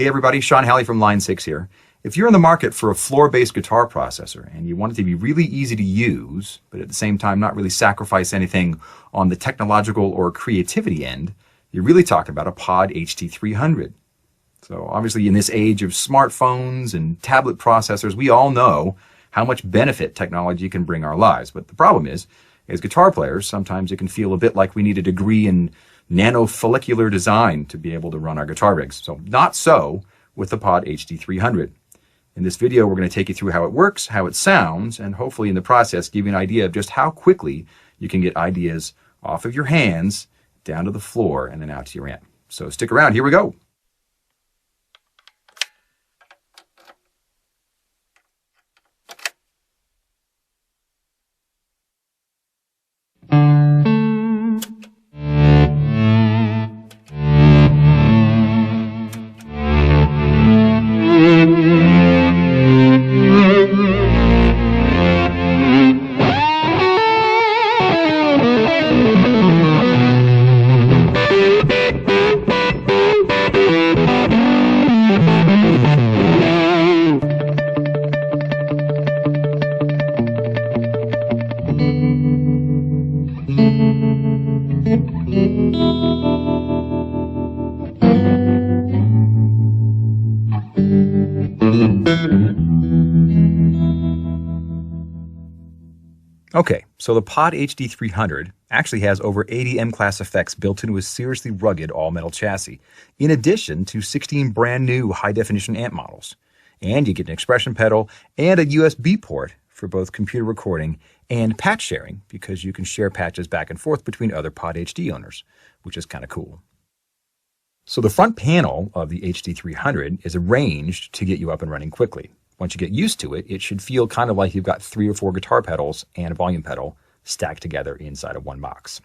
Hey everybody, Sean Halley from Line 6 here. If you're in the market for a floor-based guitar processor and you want it to be really easy to use, but at the same time not really sacrifice anything on the technological or creativity end, you're really talking about a Pod HD300. So obviously in this age of smartphones and tablet processors, we all know how much benefit technology can bring our lives. But the problem is, as guitar players, sometimes it can feel a bit like we need a degree in nanofollicular design to be able to run our guitar rigs. So not so with the Pod HD300. In this video, we're going to take you through how it works, how it sounds, and hopefully in the process give you an idea of just how quickly you can get ideas off of your hands down to the floor and then out to your amp. So stick around, here we go. Okay, so the Pod HD300 actually has over 80 M-Class effects built into a seriously rugged all-metal chassis, in addition to 16 brand new high-definition amp models. And you get an expression pedal and a USB port for both computer recording and patch sharing, because you can share patches back and forth between other Pod HD owners, which is kind of cool. So the front panel of the HD300 is arranged to get you up and running quickly. Once you get used to it, it should feel kind of like you've got 3 or 4 guitar pedals and a volume pedal stacked together inside of one box.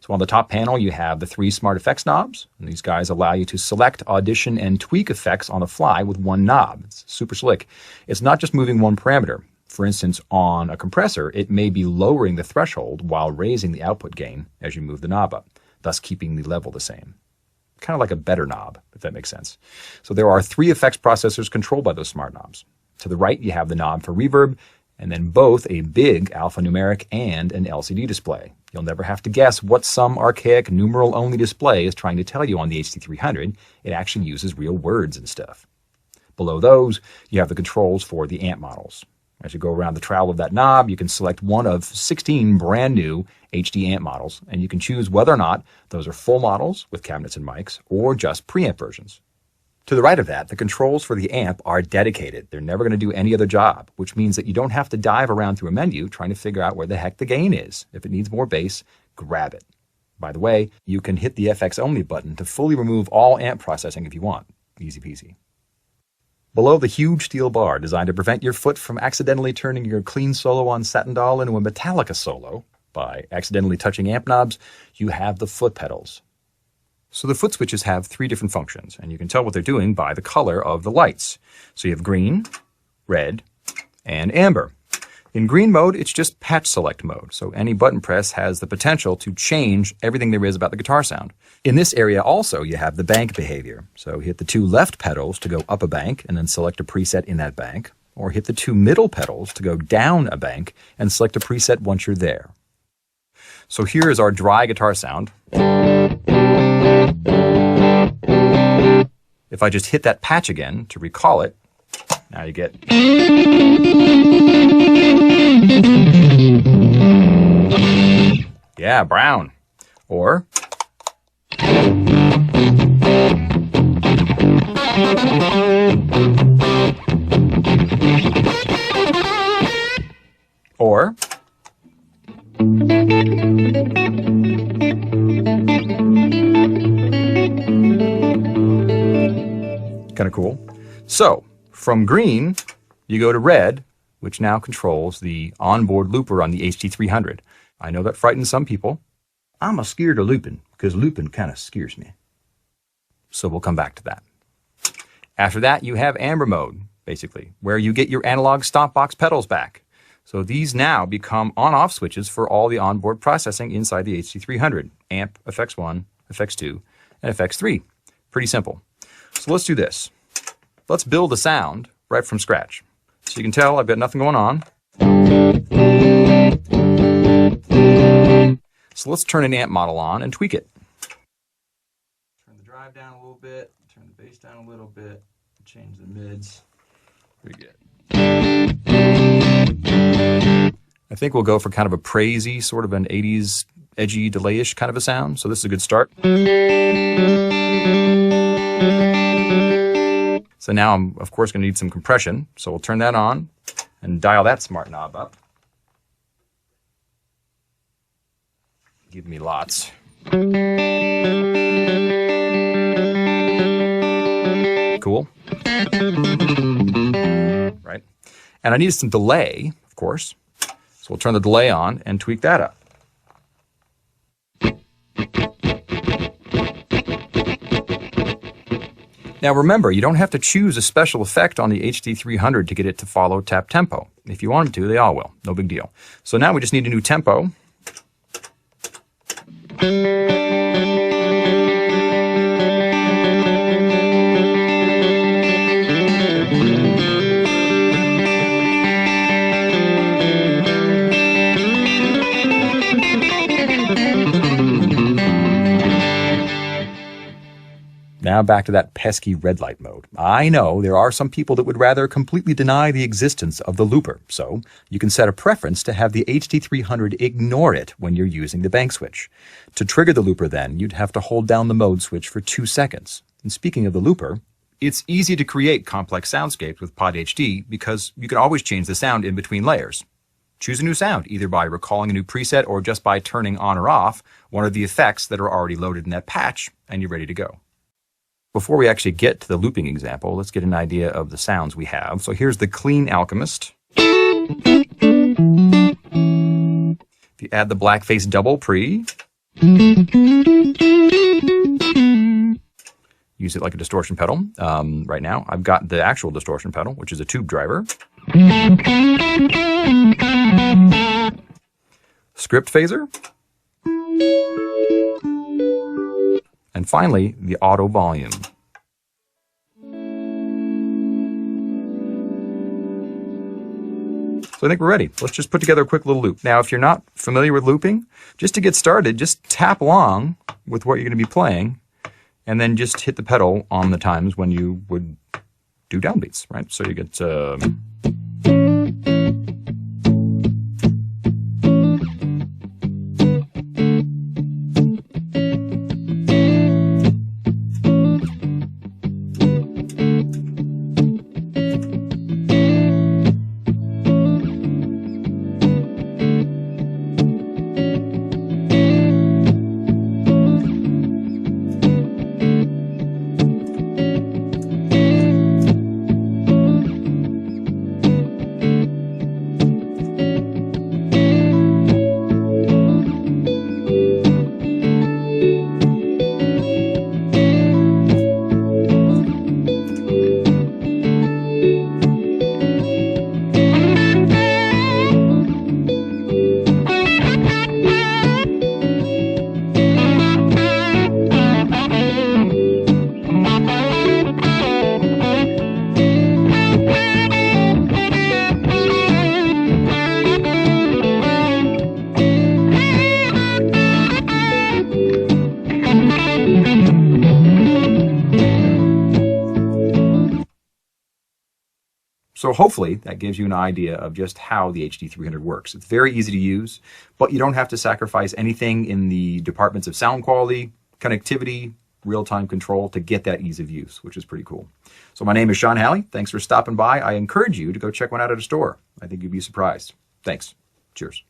So on the top panel, you have the 3 smart effects knobs, and these guys allow you to select, audition, and tweak effects on the fly with one knob. It's super slick. It's not just moving one parameter. For instance, on a compressor, it may be lowering the threshold while raising the output gain as you move the knob up, thus keeping the level the same. Kind of like a better knob, if that makes sense. So there are 3 effects processors controlled by those smart knobs. To the right, you have the knob for reverb, and then both a big alphanumeric and an LCD display. You'll never have to guess what some archaic numeral-only display is trying to tell you on the HD300. It actually uses real words and stuff. Below those, you have the controls for the amp models. As you go around the trowel of that knob, you can select one of 16 brand new HD amp models, and you can choose whether or not those are full models with cabinets and mics, or just preamp versions. To the right of that, the controls for the amp are dedicated. They're never going to do any other job, which means that you don't have to dive around through a menu trying to figure out where the heck the gain is. If it needs more bass, grab it. By the way, you can hit the FX Only button to fully remove all amp processing if you want. Easy peasy. Below the huge steel bar designed to prevent your foot from accidentally turning your clean solo on Satin Doll into a Metallica solo by accidentally touching amp knobs, you have the foot pedals. So the foot switches have 3 different functions, and you can tell what they're doing by the color of the lights. So you have green, red, and amber. In green mode, it's just patch select mode, so any button press has the potential to change everything there is about the guitar sound. In this area also, you have the bank behavior. So hit the 2 left pedals to go up a bank and then select a preset in that bank, or hit the 2 middle pedals to go down a bank and select a preset once you're there. So here is our dry guitar sound. If I just hit that patch again to recall it, now you get... Yeah, brown. Or... Or... Kind of cool. So, from green, you go to red, which now controls the onboard looper on the HD300. I know that frightens some people. I'm a scared of looping, because looping kind of scares me. So we'll come back to that. After that, you have amber mode, basically, where you get your analog stomp box pedals back. So these now become on-off switches for all the onboard processing inside the HD300. Amp, FX1, FX2, and FX3. Pretty simple. So let's do this. let's build a sound right from scratch. So you can tell I've got nothing going on. So let's turn an amp model on and tweak it. Turn the drive down a little bit, turn the bass down a little bit, change the mids. Pretty good. I think we'll go for kind of a praisey, sort of an 80s edgy delay-ish kind of a sound. So this is a good start. So now I'm, of course, going to need some compression. So we'll turn that on and dial that smart knob up. Give me lots. Cool. Right. And I need some delay, of course. So we'll turn the delay on and tweak that up. Now remember, you don't have to choose a special effect on the HD300 to get it to follow tap tempo. If you want it to, they all will. No big deal. So now we just need a new tempo. Now back to that pesky red light mode. I know there are some people that would rather completely deny the existence of the looper, so you can set a preference to have the HD300 ignore it when you're using the bank switch. To trigger the looper then, you'd have to hold down the mode switch for 2 seconds. And speaking of the looper, it's easy to create complex soundscapes with Pod HD because you can always change the sound in between layers. Choose a new sound, either by recalling a new preset or just by turning on or off one of the effects that are already loaded in that patch, and you're ready to go. Before we actually get to the looping example, let's get an idea of the sounds we have. So here's the clean Alchemist. If you add the blackface double pre, use it like a distortion pedal. Right now, I've got the actual distortion pedal, which is a tube driver. Script phaser. And finally, the auto volume. So I think we're ready. Let's just put together a quick little loop. Now, if you're not familiar with looping, just to get started, just tap along with what you're going to be playing, and then just hit the pedal on the times when you would do downbeats, right? So you get... So hopefully that gives you an idea of just how the HD300 works. It's very easy to use, but you don't have to sacrifice anything in the departments of sound quality, connectivity, real-time control to get that ease of use, which is pretty cool. So my name is Sean Halley. Thanks for stopping by. I encourage you to go check one out at a store. I think you'd be surprised. Thanks. Cheers.